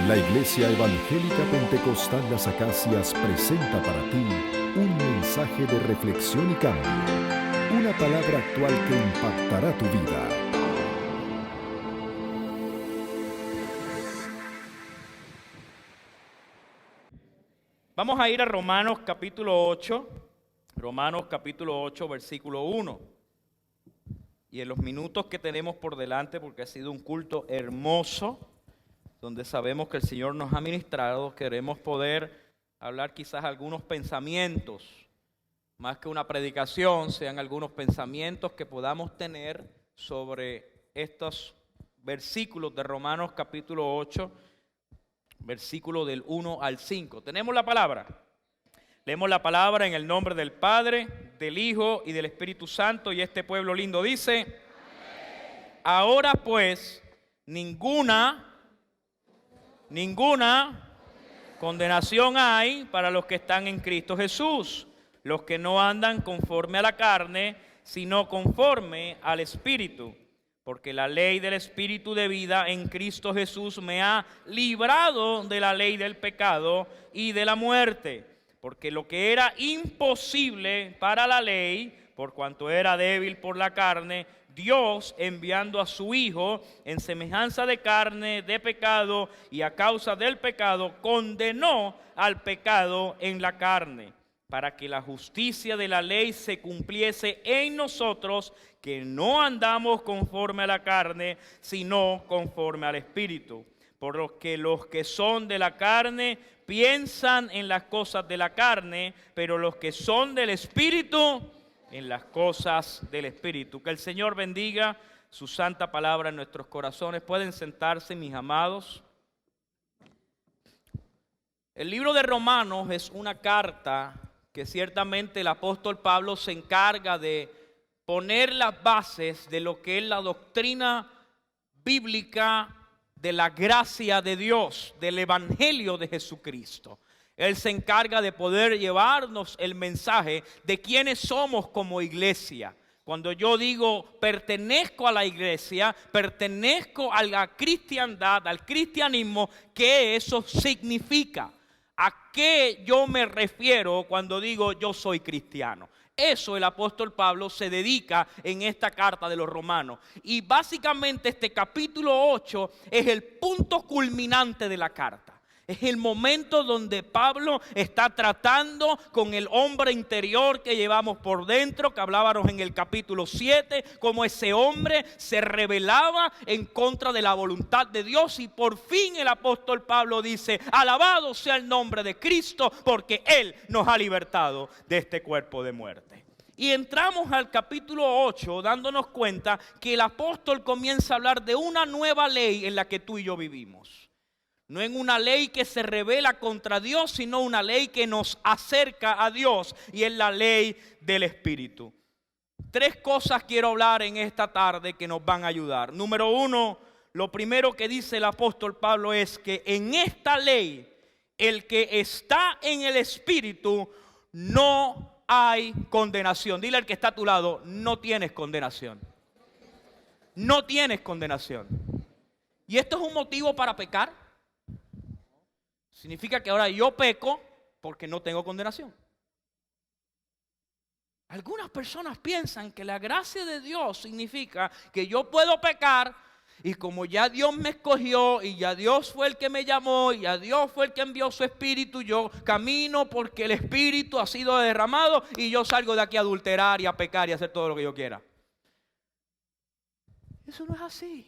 La Iglesia Evangélica Pentecostal Las Acacias presenta para ti un mensaje de reflexión y cambio, una palabra actual que impactará tu vida. Vamos a ir a Romanos capítulo 8, versículo 1. Y en los minutos que tenemos por delante, porque ha sido un culto hermoso, donde sabemos que el Señor nos ha ministrado, queremos poder hablar quizás algunos pensamientos, más que una predicación, sean algunos pensamientos que podamos tener sobre estos versículos de Romanos capítulo 8, versículo del 1 al 5. ¿Tenemos la palabra? Leemos la palabra en el nombre del Padre, del Hijo y del Espíritu Santo, y este pueblo lindo dice: amén. Ahora pues, ninguna condenación hay para los que están en Cristo Jesús, los que no andan conforme a la carne, sino conforme al Espíritu. Porque la ley del Espíritu de vida en Cristo Jesús me ha librado de la ley del pecado y de la muerte. Porque lo que era imposible para la ley, por cuanto era débil por la carne, Dios, enviando a su Hijo en semejanza de carne, de pecado, y a causa del pecado, condenó al pecado en la carne, para que la justicia de la ley se cumpliese en nosotros, que no andamos conforme a la carne, sino conforme al Espíritu. Por lo que los que son de la carne piensan en las cosas de la carne, pero los que son del Espíritu, en las cosas del Espíritu. Que el Señor bendiga su santa palabra en nuestros corazones. Pueden sentarse, mis amados. El libro de Romanos es una carta que ciertamente el apóstol Pablo se encarga de poner las bases de lo que es la doctrina bíblica de la gracia de Dios, del evangelio de Jesucristo. Él se encarga de poder llevarnos el mensaje de quiénes somos como iglesia. Cuando yo digo pertenezco a la iglesia, pertenezco a la cristiandad, al cristianismo, ¿qué eso significa? ¿A qué yo me refiero cuando digo yo soy cristiano? Eso el apóstol Pablo se dedica en esta carta de los Romanos. Y básicamente este capítulo 8 es el punto culminante de la carta. Es el momento donde Pablo está tratando con el hombre interior que llevamos por dentro, que hablábamos en el capítulo 7, cómo ese hombre se rebelaba en contra de la voluntad de Dios. Y por fin el apóstol Pablo dice: alabado sea el nombre de Cristo, porque Él nos ha libertado de este cuerpo de muerte. Y entramos al capítulo 8 dándonos cuenta que el apóstol comienza a hablar de una nueva ley en la que tú y yo vivimos. No en una ley que se revela contra Dios, sino una ley que nos acerca a Dios, y es la ley del Espíritu. Tres cosas quiero hablar en esta tarde que nos van a ayudar. Número uno, lo primero que dice el apóstol Pablo es que en esta ley, el que está en el Espíritu, no hay condenación. Dile al que está a tu lado: no tienes condenación. No tienes condenación. ¿Y esto es un motivo para pecar? Significa que ahora yo peco porque no tengo condenación. Algunas personas piensan que la gracia de Dios significa que yo puedo pecar, y como ya Dios me escogió y ya Dios fue el que me llamó y ya Dios fue el que envió su Espíritu, yo camino porque el Espíritu ha sido derramado y yo salgo de aquí a adulterar y a pecar y a hacer todo lo que yo quiera. Eso no es así.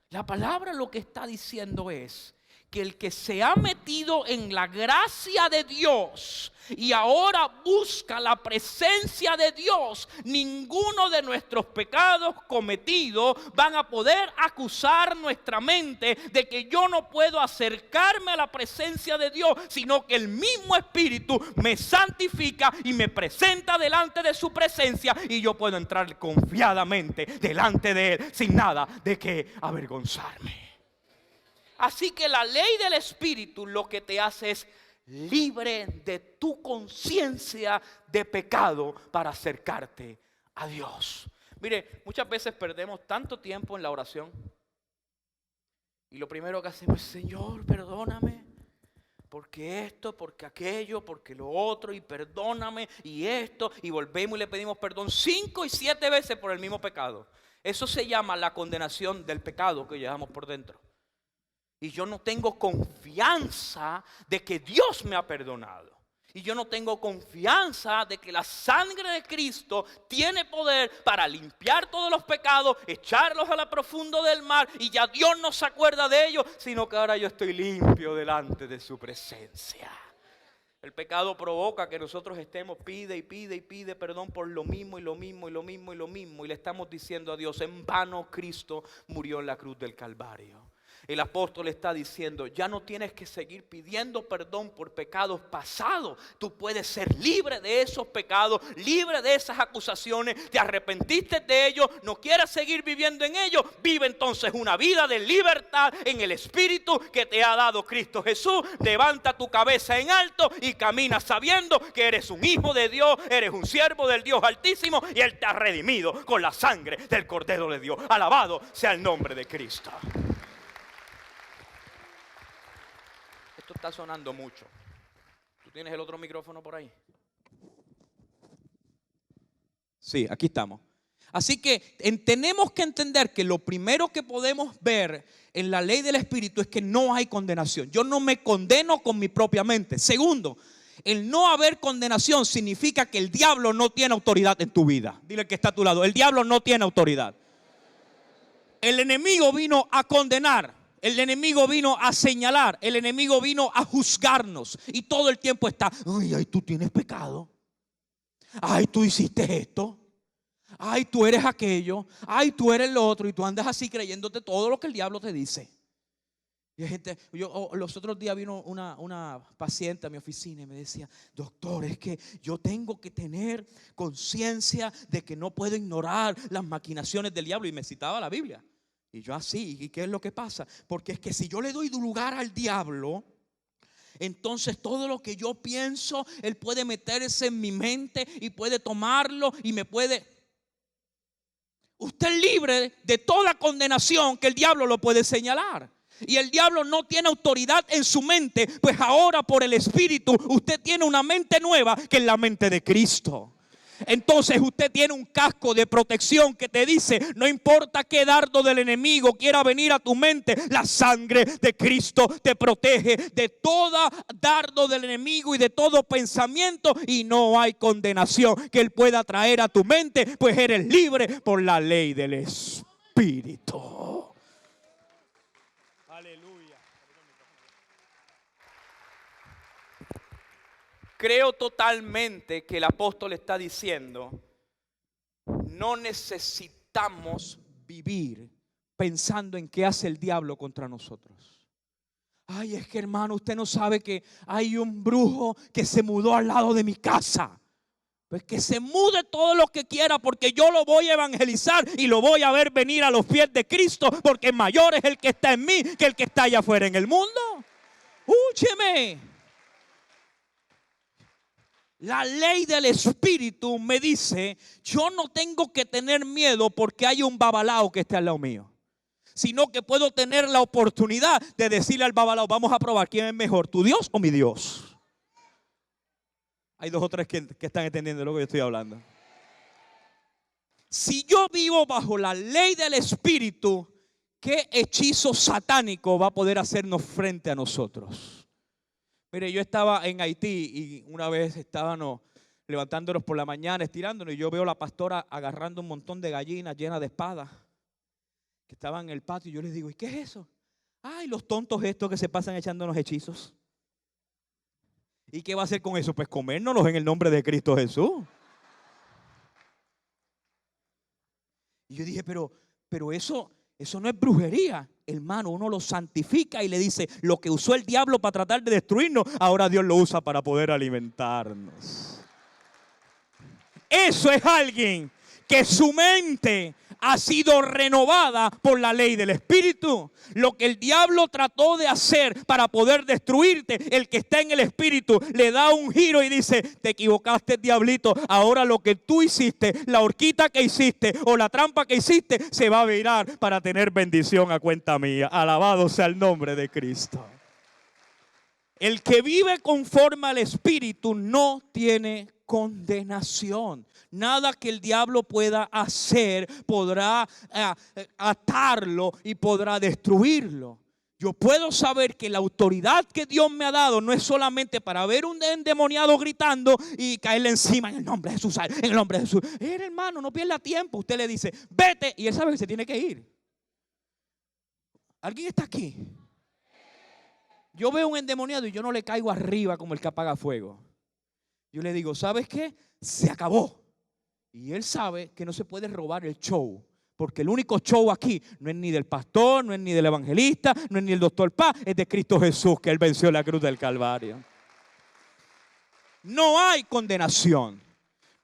La palabra lo que está diciendo es que el que se ha metido en la gracia de Dios y ahora busca la presencia de Dios, ninguno de nuestros pecados cometidos van a poder acusar nuestra mente de que yo no puedo acercarme a la presencia de Dios, sino que el mismo Espíritu me santifica y me presenta delante de su presencia, y yo puedo entrar confiadamente delante de Él sin nada de qué avergonzarme. Así que la ley del Espíritu lo que te hace es libre de tu conciencia de pecado para acercarte a Dios. Mire, muchas veces perdemos tanto tiempo en la oración Y lo primero que hacemos es, Señor, perdóname. Porque esto, porque aquello, porque lo otro, y perdóname, y esto, y volvemos y le pedimos perdón 5 y 7 veces por el mismo pecado. Eso se llama la condenación del pecado que llevamos por dentro. Y yo no tengo confianza de que Dios me ha perdonado. Y yo no tengo confianza de que la sangre de Cristo tiene poder para limpiar todos los pecados, echarlos a la profundo del mar, y ya Dios no se acuerda de ellos, sino que ahora yo estoy limpio delante de su presencia. El pecado provoca que nosotros estemos pide y pide y pide perdón por lo mismo y lo mismo y lo mismo y lo mismo. Y le estamos diciendo a Dios, en vano Cristo murió en la cruz del Calvario. El apóstol está diciendo, ya no tienes que seguir pidiendo perdón por pecados pasados. Tú puedes ser libre de esos pecados, libre de esas acusaciones. Te arrepentiste de ellos, no quieres seguir viviendo en ellos. Vive entonces una vida de libertad en el Espíritu que te ha dado Cristo Jesús. Levanta tu cabeza en alto y camina sabiendo que eres un hijo de Dios, eres un siervo del Dios Altísimo, y Él te ha redimido con la sangre del Cordero de Dios. Alabado sea el nombre de Cristo. Esto está sonando mucho. ¿Tú tienes el otro micrófono por ahí? Sí, aquí estamos. Así que tenemos que entender que lo primero que podemos ver en la ley del Espíritu es que no hay condenación. Yo no me condeno con mi propia mente. Segundo, el no haber condenación significa que el diablo no tiene autoridad en tu vida. Dile al que está a tu lado, el diablo no tiene autoridad. El enemigo vino a condenar. El enemigo vino a señalar, el enemigo vino a juzgarnos, y todo el tiempo está, ay, tú tienes pecado, ay, tú hiciste esto, ay, tú eres aquello, ay, tú eres lo otro, y tú andas así creyéndote todo lo que el diablo te dice. Y hay gente, los otros días vino una paciente a mi oficina y me decía, doctor, es que yo tengo que tener conciencia de que no puedo ignorar las maquinaciones del diablo, y me citaba la Biblia. Y yo así, ¿y qué es lo que pasa? Porque es que si yo le doy lugar al diablo, entonces todo lo que yo pienso, él puede meterse en mi mente y puede tomarlo y me puede... Usted es libre de toda condenación que el diablo lo puede señalar. Y el diablo no tiene autoridad en su mente, pues ahora por el Espíritu usted tiene una mente nueva que es la mente de Cristo. Entonces usted tiene un casco de protección que te dice, no importa qué dardo del enemigo quiera venir a tu mente, la sangre de Cristo te protege de todo dardo del enemigo y de todo pensamiento, y no hay condenación que él pueda traer a tu mente, pues eres libre por la ley del Espíritu. Aleluya. Creo totalmente que el apóstol está diciendo, no necesitamos vivir pensando en qué hace el diablo contra nosotros. Ay, es que hermano, usted no sabe que hay un brujo que se mudó al lado de mi casa. Pues que se mude todo lo que quiera, porque yo lo voy a evangelizar y lo voy a ver venir a los pies de Cristo, porque mayor es el que está en mí que el que está allá afuera en el mundo. Escúcheme. La ley del Espíritu me dice, yo no tengo que tener miedo porque hay un babalao que está al lado mío, sino que puedo tener la oportunidad de decirle al babalao, vamos a probar quién es mejor, tu Dios o mi Dios. Hay 2 o 3 que están entendiendo lo que yo estoy hablando. Si yo vivo bajo la ley del Espíritu, ¿qué hechizo satánico va a poder hacernos frente a nosotros? Mire, yo estaba en Haití y una vez estábamos levantándonos por la mañana, estirándonos, y yo veo a la pastora agarrando un montón de gallinas llenas de espadas que estaban en el patio, y yo les digo, ¿y qué es eso? Ay, los tontos estos que se pasan echándonos hechizos. ¿Y qué va a hacer con eso? Pues comérnoslos en el nombre de Cristo Jesús. Y yo dije, pero eso no es brujería. Hermano, uno lo santifica y le dice, lo que usó el diablo para tratar de destruirnos, ahora Dios lo usa para poder alimentarnos. Eso es alguien que su mente ha sido renovada por la ley del Espíritu. Lo que el diablo trató de hacer para poder destruirte, el que está en el Espíritu le da un giro y dice: te equivocaste, diablito. Ahora lo que tú hiciste, la horquita que hiciste o la trampa que hiciste, se va a virar para tener bendición a cuenta mía. Alabado sea el nombre de Cristo. El que vive conforme al Espíritu no tiene condenación. Nada que el diablo pueda hacer podrá atarlo y podrá destruirlo. Yo puedo saber que la autoridad que Dios me ha dado no es solamente para ver un endemoniado gritando y caerle encima en el nombre de Jesús. En el nombre de Jesús. Hermano, no pierda tiempo. Usted le dice: vete, y él sabe que se tiene que ir. ¿Alguien está aquí? Yo veo un endemoniado y yo no le caigo arriba como el que apaga fuego. Yo le digo: ¿sabes qué? Se acabó. Y él sabe que no se puede robar el show. Porque el único show aquí no es ni del pastor, no es ni del evangelista, no es ni el doctor Paz, es de Cristo Jesús, que él venció la cruz del Calvario. No hay condenación.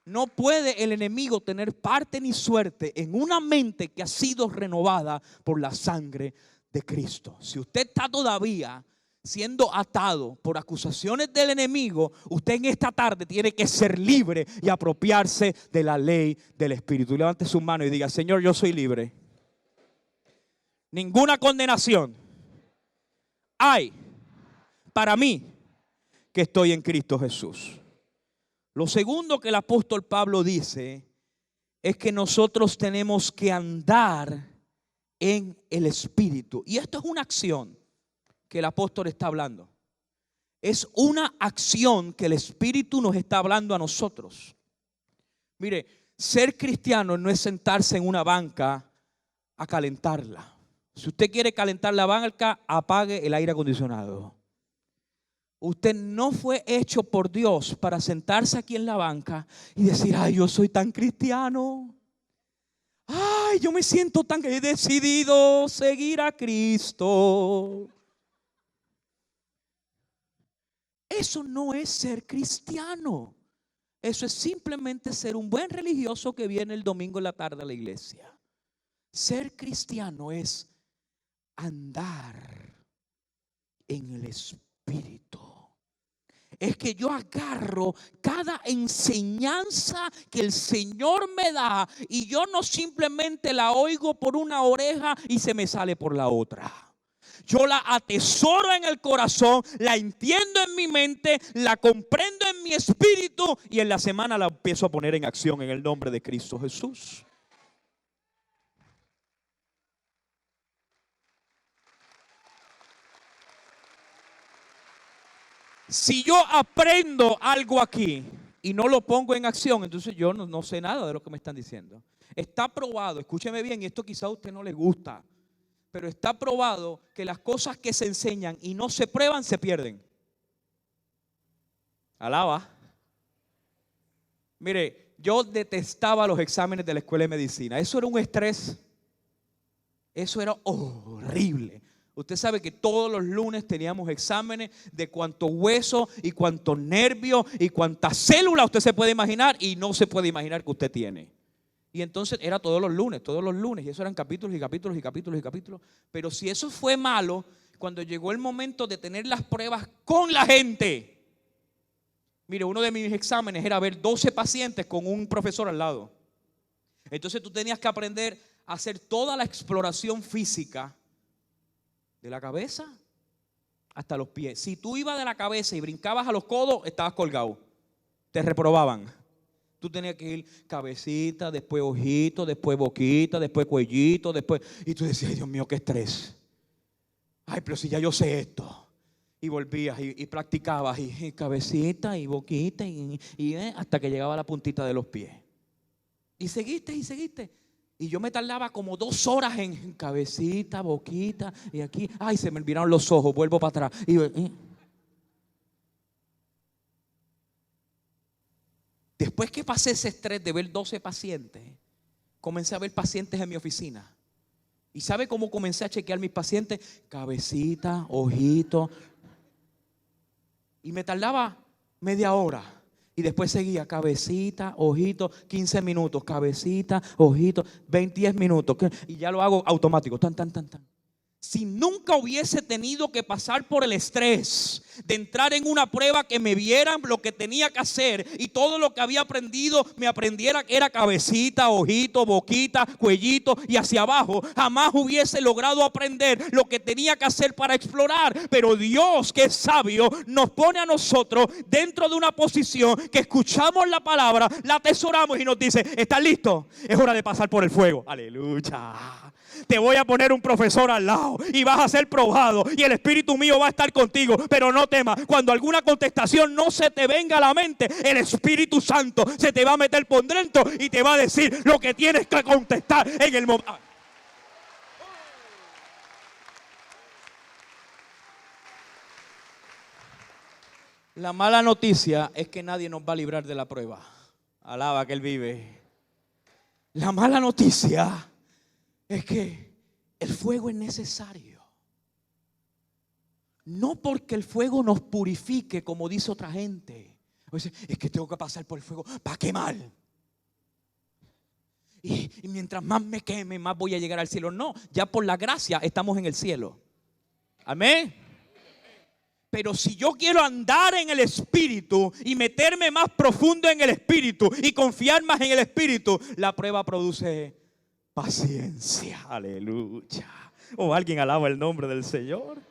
No puede el enemigo tener parte ni suerte en una mente que ha sido renovada por la sangre de Cristo. Si usted está todavía siendo atado por acusaciones del enemigo, usted en esta tarde tiene que ser libre y apropiarse de la ley del Espíritu. Levante su mano y diga: Señor, yo soy libre. Ninguna condenación hay para mí que estoy en Cristo Jesús. Lo segundo que el apóstol Pablo dice es que nosotros tenemos que andar en el Espíritu. Y esto es una acción que el apóstol está hablando. Es una acción que el Espíritu nos está hablando a nosotros. Mire, ser cristiano no es sentarse en una banca a calentarla. Si usted quiere calentar la banca, apague el aire acondicionado. Usted no fue hecho por Dios para sentarse aquí en la banca y decir: ay, yo soy tan cristiano. Ay, yo me siento tan... he decidido seguir a Cristo. Eso no es ser cristiano. Eso es simplemente ser un buen religioso que viene el domingo en la tarde a la iglesia. Ser cristiano es andar en el Espíritu. Es que yo agarro cada enseñanza que el Señor me da y yo no simplemente la oigo por una oreja y se me sale por la otra. Yo la atesoro en el corazón, la entiendo en mi mente, la comprendo en mi espíritu y en la semana la empiezo a poner en acción en el nombre de Cristo Jesús. Si yo aprendo algo aquí y no lo pongo en acción, entonces yo no sé nada de lo que me están diciendo. Está probado, escúcheme bien, y esto quizá a usted no le gusta, pero está probado que las cosas que se enseñan y no se prueban se pierden. Alaba. Mire, yo detestaba los exámenes de la escuela de medicina. Eso era un estrés. Eso era horrible. Usted sabe que todos los lunes teníamos exámenes de cuánto hueso y cuánto nervio y cuántas células usted se puede imaginar y no se puede imaginar que usted tiene. Y entonces era todos los lunes, y eso eran capítulos y capítulos y capítulos y capítulos. Pero si eso fue malo, cuando llegó el momento de tener las pruebas con la gente. Mire, uno de mis exámenes era ver 12 pacientes con un profesor al lado. Entonces tú tenías que aprender a hacer toda la exploración física de la cabeza hasta los pies. Si tú ibas de la cabeza y brincabas a los codos, estabas colgado. Te reprobaban. Tú tenías que ir cabecita, después ojito, después boquita, después cuellito, después... Y tú decías: ay, Dios mío, qué estrés. Ay, pero si ya yo sé esto. Y volvías y practicabas y cabecita y boquita hasta que llegaba a la puntita de los pies. Y seguiste. Y yo me tardaba como 2 horas en cabecita, boquita y aquí. Ay, se me olvidaron los ojos, vuelvo para atrás. Después que pasé ese estrés de ver 12 pacientes, comencé a ver pacientes en mi oficina. ¿Y sabe cómo comencé a chequear mis pacientes? Cabecita, ojito. Y me tardaba media hora. Y después seguía cabecita, ojito, 15 minutos, cabecita, ojito, 10 minutos. Y ya lo hago automático, tan, tan, tan, tan. Si nunca hubiese tenido que pasar por el estrés de entrar en una prueba, que me vieran lo que tenía que hacer y todo lo que había aprendido, me aprendiera que era cabecita, ojito, boquita, cuellito y hacia abajo, jamás hubiese logrado aprender lo que tenía que hacer para explorar. Pero Dios, que es sabio, nos pone a nosotros dentro de una posición que escuchamos la palabra, la atesoramos y nos dice: ¿estás listo? Es hora de pasar por el fuego. Aleluya. Te voy a poner un profesor al lado y vas a ser probado y el Espíritu mío va a estar contigo. Pero no temas, cuando alguna contestación no se te venga a la mente, el Espíritu Santo se te va a meter por dentro y te va a decir lo que tienes que contestar en el momento. La mala noticia es que nadie nos va a librar de la prueba. Alaba que Él vive. La mala noticia es que el fuego es necesario. No porque el fuego nos purifique, como dice otra gente. Es que tengo que pasar por el fuego para quemar. Y mientras más me queme, más voy a llegar al cielo. No, ya por la gracia estamos en el cielo. Amén. Pero si yo quiero andar en el Espíritu y meterme más profundo en el Espíritu y confiar más en el Espíritu, la prueba produce paciencia. Aleluya. O alguien alaba el nombre del Señor.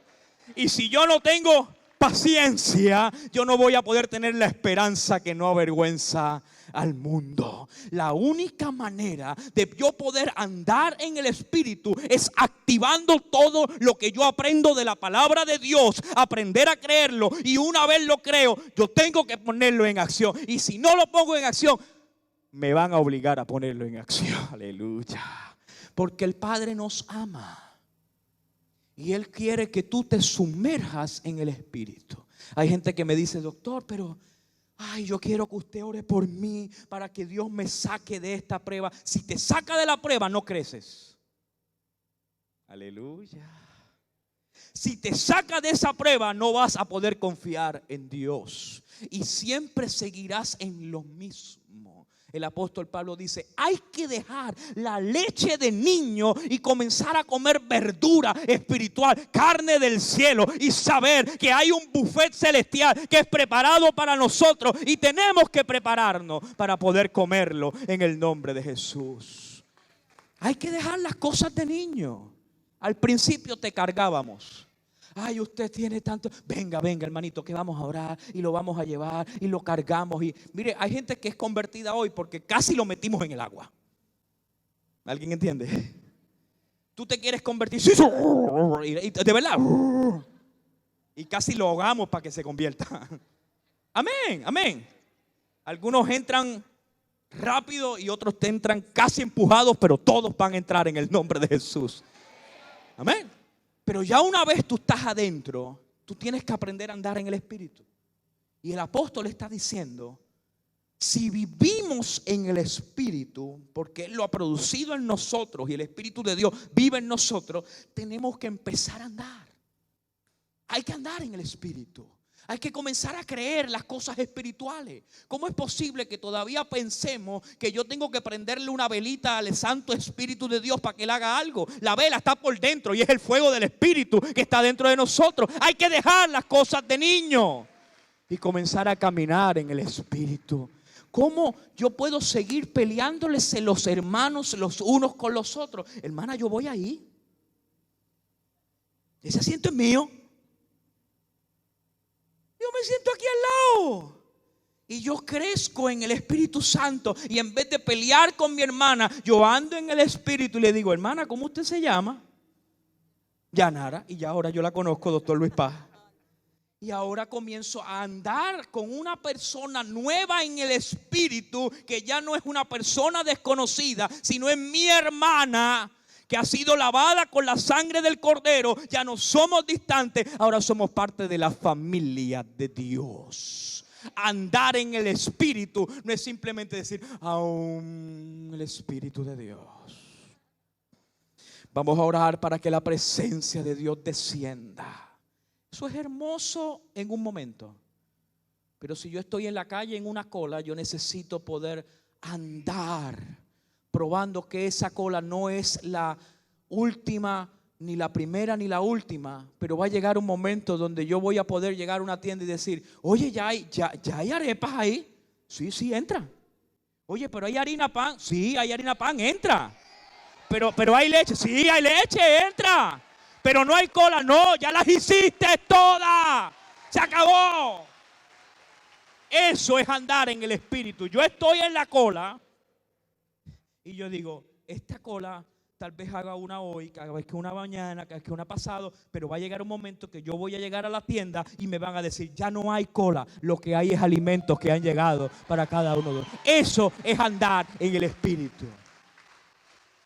Y si yo no tengo paciencia, yo no voy a poder tener la esperanza que no avergüenza al mundo. La única manera de yo poder andar en el Espíritu es activando todo lo que yo aprendo de la palabra de Dios, aprender a creerlo, y una vez lo creo, yo tengo que ponerlo en acción. Y si no lo pongo en acción, me van a obligar a ponerlo en acción. Aleluya. Porque el Padre nos ama y Él quiere que tú te sumerjas en el Espíritu. Hay gente que me dice: doctor, pero yo quiero que usted ore por mí para que Dios me saque de esta prueba. Si te saca de la prueba, no creces. Aleluya. Si te saca de esa prueba, no vas a poder confiar en Dios y siempre seguirás en lo mismo. El apóstol Pablo dice: hay que dejar la leche de niño y comenzar a comer verdura espiritual, carne del cielo, y saber que hay un buffet celestial que es preparado para nosotros y tenemos que prepararnos para poder comerlo en el nombre de Jesús. Hay que dejar las cosas de niño. Al principio te cargábamos. Usted tiene tanto. Venga, hermanito, que vamos a orar y lo vamos a llevar y lo cargamos. Y mire, hay gente que es convertida hoy porque casi lo metimos en el agua. ¿Alguien entiende? Tú te quieres convertir, sí, y de verdad, y casi lo ahogamos para que se convierta. Amén, amén. Algunos entran rápido y otros te entran casi empujados, pero todos van a entrar en el nombre de Jesús. Amén. Pero ya una vez tú estás adentro, tú tienes que aprender a andar en el Espíritu. Y el apóstol está diciendo: si vivimos en el Espíritu, porque Él lo ha producido en nosotros y el Espíritu de Dios vive en nosotros, tenemos que empezar a andar. Hay que andar en el Espíritu. Hay que comenzar a creer las cosas espirituales. ¿Cómo es posible que todavía pensemos que yo tengo que prenderle una velita al Santo Espíritu de Dios para que Él haga algo? La vela está por dentro y es el fuego del Espíritu que está dentro de nosotros. Hay que dejar las cosas de niño y comenzar a caminar en el Espíritu. ¿Cómo yo puedo seguir peleándoles los hermanos los unos con los otros? Hermana, yo voy ahí. Ese asiento es mío. Yo me siento aquí al lado y yo crezco en el Espíritu Santo, y en vez de pelear con mi hermana, yo ando en el Espíritu y le digo: hermana, ¿cómo usted se llama? Yanara. Y ya ahora yo la conozco, doctor Luis Paz. Y ahora comienzo a andar con una persona nueva en el Espíritu, que ya no es una persona desconocida, sino es mi hermana, que ha sido lavada con la sangre del Cordero. Ya no somos distantes, ahora somos parte de la familia de Dios. Andar en el Espíritu no es simplemente decir: aún el Espíritu de Dios. Vamos a orar para que la presencia de Dios descienda. Eso es hermoso en un momento, Pero si yo estoy en la calle en una cola, yo necesito poder andar, probando que esa cola no es la última, ni la primera, ni la última. Pero va a llegar un momento donde yo voy a poder llegar a una tienda y decir: oye, ya hay arepas ahí. Sí, entra. Oye, pero hay harina pan. Sí, hay harina pan, entra. Pero hay leche. Sí, hay leche, entra. Pero no hay cola. No, ya las hiciste todas. Se acabó. Eso es andar en el Espíritu. Yo estoy en la cola y yo digo: esta cola tal vez haga una hoy, cada vez que una mañana, cada vez que una pasado, pero va a llegar un momento que yo voy a llegar a la tienda y me van a decir: ya no hay cola, lo que hay es alimentos que han llegado para cada uno de nosotros. Eso es andar en el Espíritu.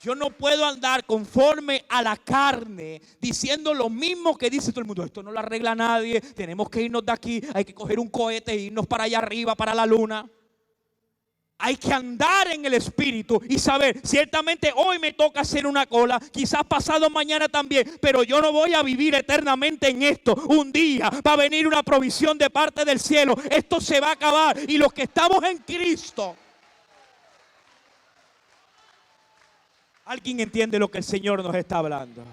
Yo no puedo andar conforme a la carne, diciendo lo mismo que dice todo el mundo. Esto no lo arregla nadie, tenemos que irnos de aquí, hay que coger un cohete e irnos para allá arriba, para la luna. Hay que andar en el Espíritu y saber: ciertamente hoy me toca hacer una cola, quizás pasado mañana también, pero yo no voy a vivir eternamente en esto. Un día va a venir una provisión de parte del cielo. Esto se va a acabar y los que estamos en Cristo. ¿Alguien entiende lo que el Señor nos está hablando?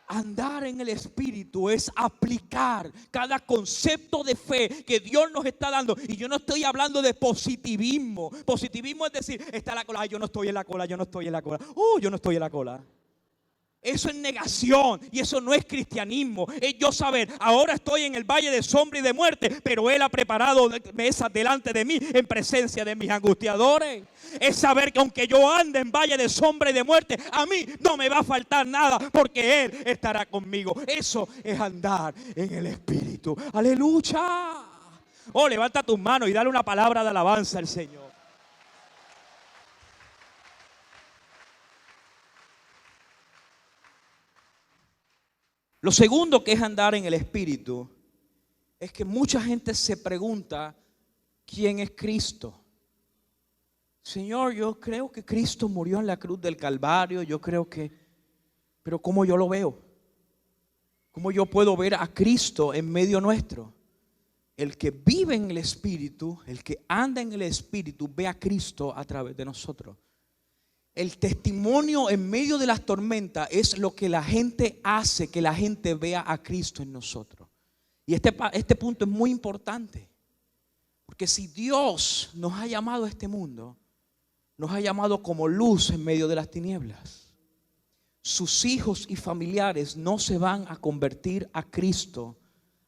Andar en el Espíritu es aplicar cada concepto de fe que Dios nos está dando. Y yo no estoy hablando de positivismo. Positivismo es decir: está la cola, yo no estoy en la cola, yo no estoy en la cola. Yo no estoy en la cola. Eso es negación y eso no es cristianismo. Es yo saber: ahora estoy en el valle de sombra y de muerte, pero Él ha preparado mesas delante de mí en presencia de mis angustiadores. Es saber que aunque yo ande en valle de sombra y de muerte, a mí no me va a faltar nada, porque Él estará conmigo. Eso es andar en el Espíritu. Aleluya. Levanta tus manos y dale una palabra de alabanza al Señor. Lo segundo que es andar en el Espíritu es que mucha gente se pregunta: ¿quién es Cristo? Señor, yo creo que Cristo murió en la cruz del Calvario, yo creo que, pero ¿cómo yo lo veo? ¿Cómo yo puedo ver a Cristo en medio nuestro? El que vive en el Espíritu, el que anda en el Espíritu, ve a Cristo a través de nosotros. El testimonio en medio de las tormentas es lo que la gente hace, que la gente vea a Cristo en nosotros. Y este punto es muy importante, porque si Dios nos ha llamado a este mundo, nos ha llamado como luz en medio de las tinieblas. Sus hijos y familiares no se van a convertir a Cristo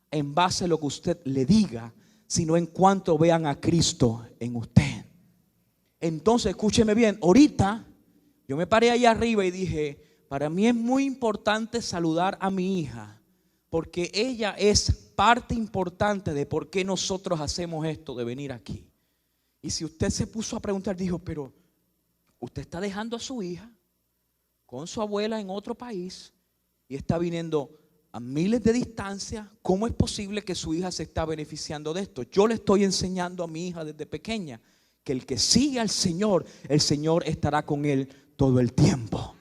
en base a lo que usted le diga, sino en cuanto vean a Cristo en usted. Entonces, escúcheme bien, ahorita yo me paré allá arriba y dije: para mí es muy importante saludar a mi hija, porque ella es parte importante de por qué nosotros hacemos esto de venir aquí. Y si usted se puso a preguntar, dijo: pero usted está dejando a su hija con su abuela en otro país y está viniendo a miles de distancia. ¿Cómo es posible que su hija se está beneficiando de esto? Yo le estoy enseñando a mi hija desde pequeña que el que sigue al Señor, el Señor estará con él todo el tiempo.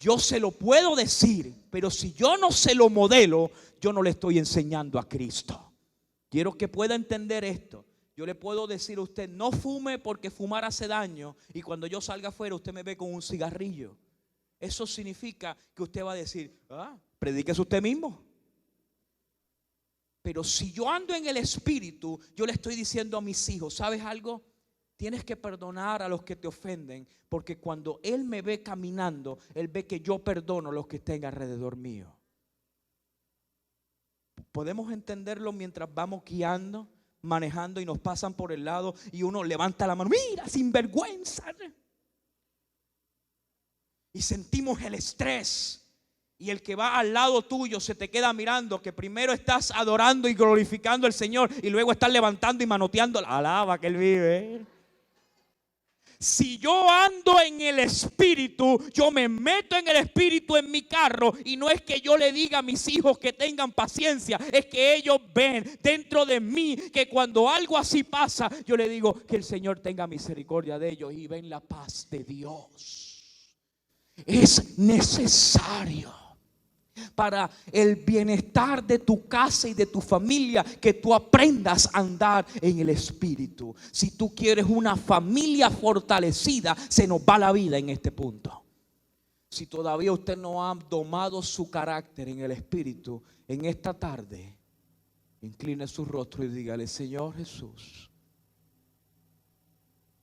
Yo se lo puedo decir, pero si yo no se lo modelo, yo no le estoy enseñando a Cristo. Quiero que pueda entender esto. Yo le puedo decir a usted: no fume porque fumar hace daño, y cuando yo salga afuera usted me ve con un cigarrillo. Eso significa que usted va a decir: predíquese usted mismo. Pero si yo ando en el Espíritu, yo le estoy diciendo a mis hijos: ¿sabes algo? Tienes que perdonar a los que te ofenden, porque cuando Él me ve caminando, Él ve que yo perdono a los que estén alrededor mío. Podemos entenderlo mientras vamos guiando, manejando y nos pasan por el lado y uno levanta la mano: mira, sinvergüenza. Y sentimos el estrés. Y el que va al lado tuyo se te queda mirando, que primero estás adorando y glorificando al Señor y luego estás levantando y manoteando. Alaba que Él vive. Si yo ando en el Espíritu, yo me meto en el Espíritu en mi carro, y no es que yo le diga a mis hijos que tengan paciencia, es que ellos ven dentro de mí que cuando algo así pasa, yo le digo que el Señor tenga misericordia de ellos y ven la paz de Dios. Es necesario para el bienestar de tu casa y de tu familia, que tú aprendas a andar en el Espíritu. Si tú quieres una familia fortalecida, se nos va la vida en este punto. Si todavía usted no ha domado su carácter en el Espíritu, en esta tarde, incline su rostro y dígale: Señor Jesús,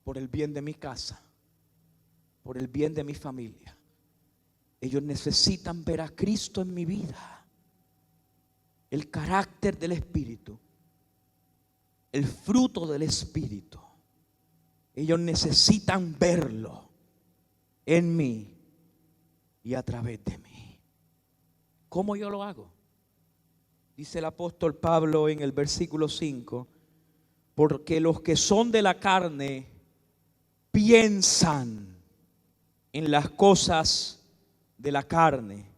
por el bien de mi casa, por el bien de mi familia, ellos necesitan ver a Cristo en mi vida, el carácter del Espíritu, el fruto del Espíritu. Ellos necesitan verlo en mí y a través de mí. ¿Cómo yo lo hago? Dice el apóstol Pablo en el versículo 5: porque los que son de la carne piensan en las cosas de la carne,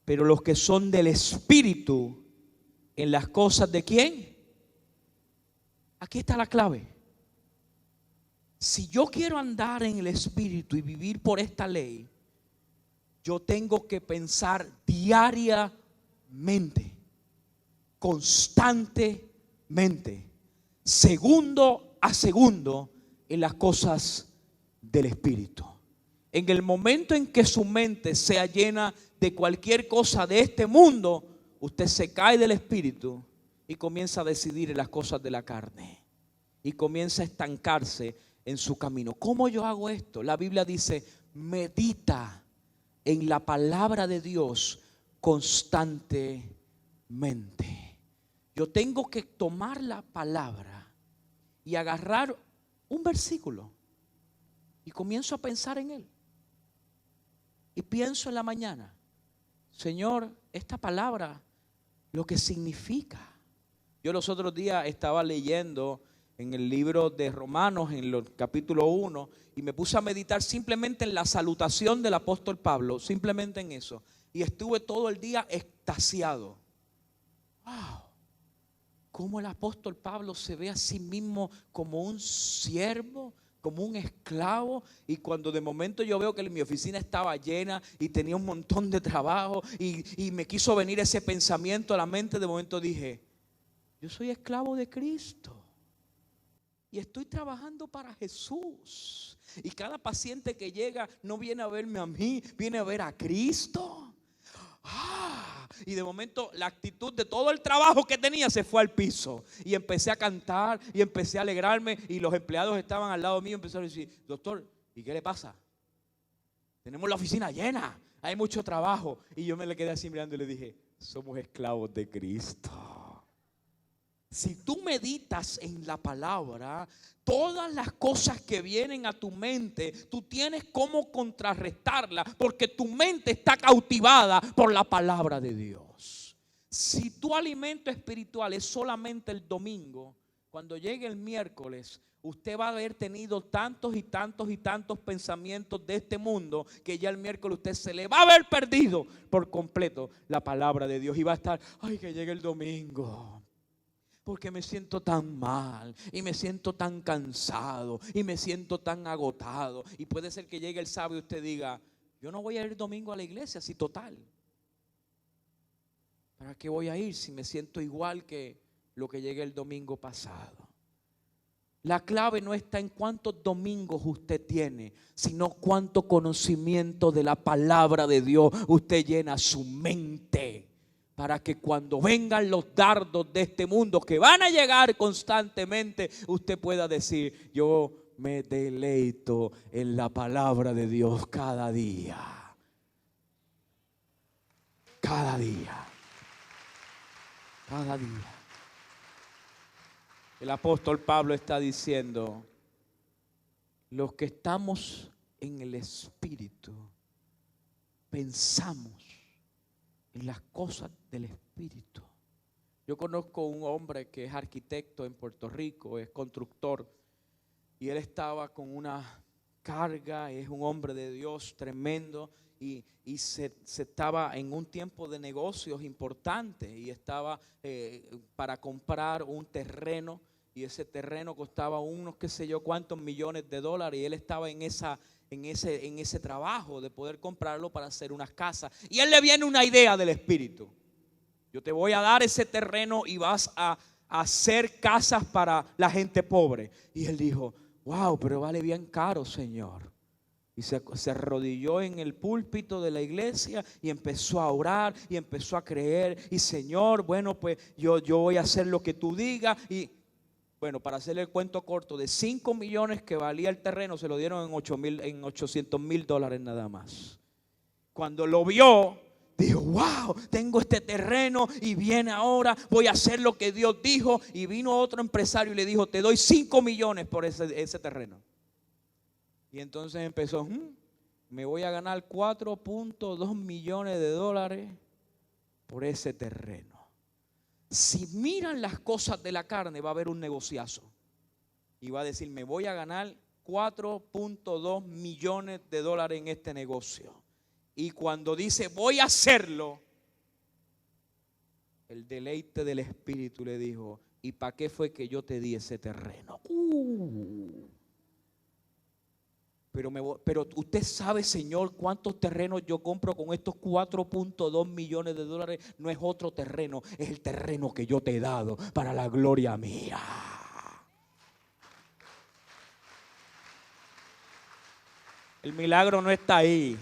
pero los que son del Espíritu en las cosas de ¿quién? Aquí está la clave. Si yo quiero andar en el Espíritu y vivir por esta ley, yo tengo que pensar diariamente, constantemente, segundo a segundo, en las cosas del Espíritu. En el momento en que su mente sea llena de cualquier cosa de este mundo, usted se cae del Espíritu y comienza a decidir en las cosas de la carne y comienza a estancarse en su camino. ¿Cómo yo hago esto? La Biblia dice: medita en la palabra de Dios constantemente. Yo tengo que tomar la palabra y agarrar un versículo y comienzo a pensar en él. Y pienso en la mañana: Señor, esta palabra, lo que significa. Yo los otros días estaba leyendo en el libro de Romanos, en el capítulo 1, y me puse a meditar simplemente en la salutación del apóstol Pablo, simplemente en eso. Y estuve todo el día extasiado. ¡Wow! Cómo el apóstol Pablo se ve a sí mismo como un siervo, como un esclavo. Y cuando de momento yo veo que mi oficina estaba llena y tenía un montón de trabajo y me quiso venir ese pensamiento a la mente, de momento dije: yo soy esclavo de Cristo y estoy trabajando para Jesús. Y cada paciente que llega no viene a verme a mí, viene a ver a Cristo. Y de momento la actitud de todo el trabajo que tenía se fue al piso. Y empecé a cantar y empecé a alegrarme. Y los empleados estaban al lado mío y empezaron a decir: doctor, ¿y qué le pasa? Tenemos la oficina llena, hay mucho trabajo. Y yo me le quedé así mirando y le dije: somos esclavos de Cristo. Si tú meditas en la palabra, todas las cosas que vienen a tu mente, tú tienes cómo contrarrestarlas, porque tu mente está cautivada por la palabra de Dios. Si tu alimento espiritual es solamente el domingo, cuando llegue el miércoles, usted va a haber tenido tantos y tantos y tantos pensamientos de este mundo, que ya el miércoles usted se le va a haber perdido por completo la palabra de Dios. Y va a estar: ay, que llegue el domingo, porque me siento tan mal y me siento tan cansado y me siento tan agotado. Y puede ser que llegue el sábado y usted diga: yo no voy a ir domingo a la iglesia, si total, ¿para qué voy a ir si me siento igual que lo que llegué el domingo pasado? La clave no está en cuántos domingos usted tiene, sino cuánto conocimiento de la palabra de Dios usted llena su mente, para que cuando vengan los dardos de este mundo, que van a llegar constantemente, usted pueda decir: yo me deleito en la palabra de Dios cada día. Cada día. Cada día. El apóstol Pablo está diciendo: los que estamos en el Espíritu pensamos en las cosas del Espíritu. Yo conozco un hombre que es arquitecto en Puerto Rico, es constructor, y él estaba con una carga, es un hombre de Dios tremendo, y se estaba en un tiempo de negocios importantes, y estaba para comprar un terreno, y ese terreno costaba unos qué sé yo cuántos millones de dólares, y él estaba en en ese trabajo de poder comprarlo para hacer unas casas. Y él le viene una idea del Espíritu. Yo te voy a dar ese terreno y vas a hacer casas para la gente pobre. Y él dijo, wow, pero vale bien caro, Señor. Y se arrodilló en el púlpito de la iglesia y empezó a orar y empezó a creer. Y Señor, bueno, pues yo voy a hacer lo que tú digas. Y bueno, para hacerle el cuento corto, de 5 millones que valía el terreno, se lo dieron en $800,000 nada más. Cuando lo vio, dijo, wow, tengo este terreno y viene ahora, voy a hacer lo que Dios dijo. Y vino otro empresario y le dijo, te doy 5 millones por ese terreno. Y entonces empezó, me voy a ganar $4.2 millones por ese terreno. Si miran las cosas de la carne, va a haber un negociazo. Y va a decir, me voy a ganar $4.2 millones en este negocio. Y cuando dice, voy a hacerlo, el deleite del Espíritu le dijo, ¿y para qué fue que yo te di ese terreno? Pero usted sabe, Señor, cuántos terrenos yo compro con estos $4.2 millones. No es otro terreno, es el terreno que yo te he dado para la gloria mía. El milagro no está ahí.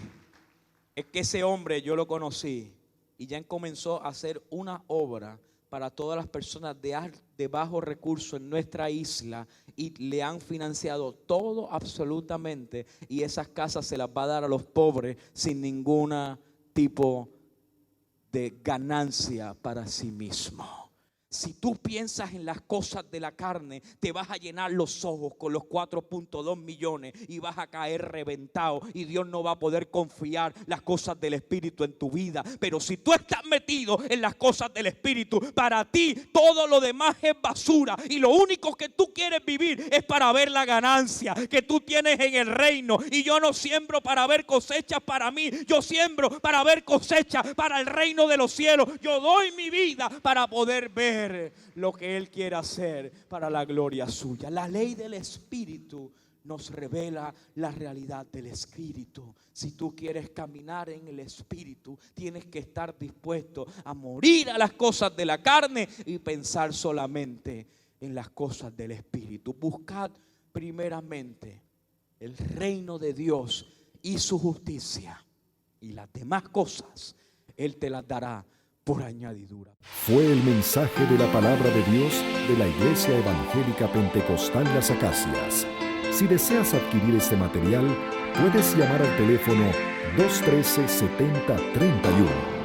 Es que ese hombre yo lo conocí y ya comenzó a hacer una obra para todas las personas de bajo recurso en nuestra isla, y le han financiado todo absolutamente, y esas casas se las va a dar a los pobres sin ningún tipo de ganancia para sí mismo. Si tú piensas en las cosas de la carne, te vas a llenar los ojos con los 4.2 millones y vas a caer reventado, y Dios no va a poder confiar las cosas del Espíritu en tu vida. Pero si tú estás metido en las cosas del Espíritu, para ti todo lo demás es basura, y lo único que tú quieres vivir es para ver la ganancia que tú tienes en el reino. Y yo no siembro para ver cosechas para mí, yo siembro para ver cosechas para el reino de los cielos. Yo doy mi vida para poder ver lo que Él quiere hacer para la gloria suya. La ley del Espíritu nos revela la realidad del Espíritu. Si tú quieres caminar en el Espíritu, tienes que estar dispuesto a morir a las cosas de la carne y pensar solamente en las cosas del Espíritu. Buscad primeramente el reino de Dios y su justicia, y las demás cosas Él te las dará por añadidura. Fue el mensaje de la palabra de Dios de la Iglesia Evangélica Pentecostal Las Acacias. Si deseas adquirir este material, puedes llamar al teléfono 213-7031.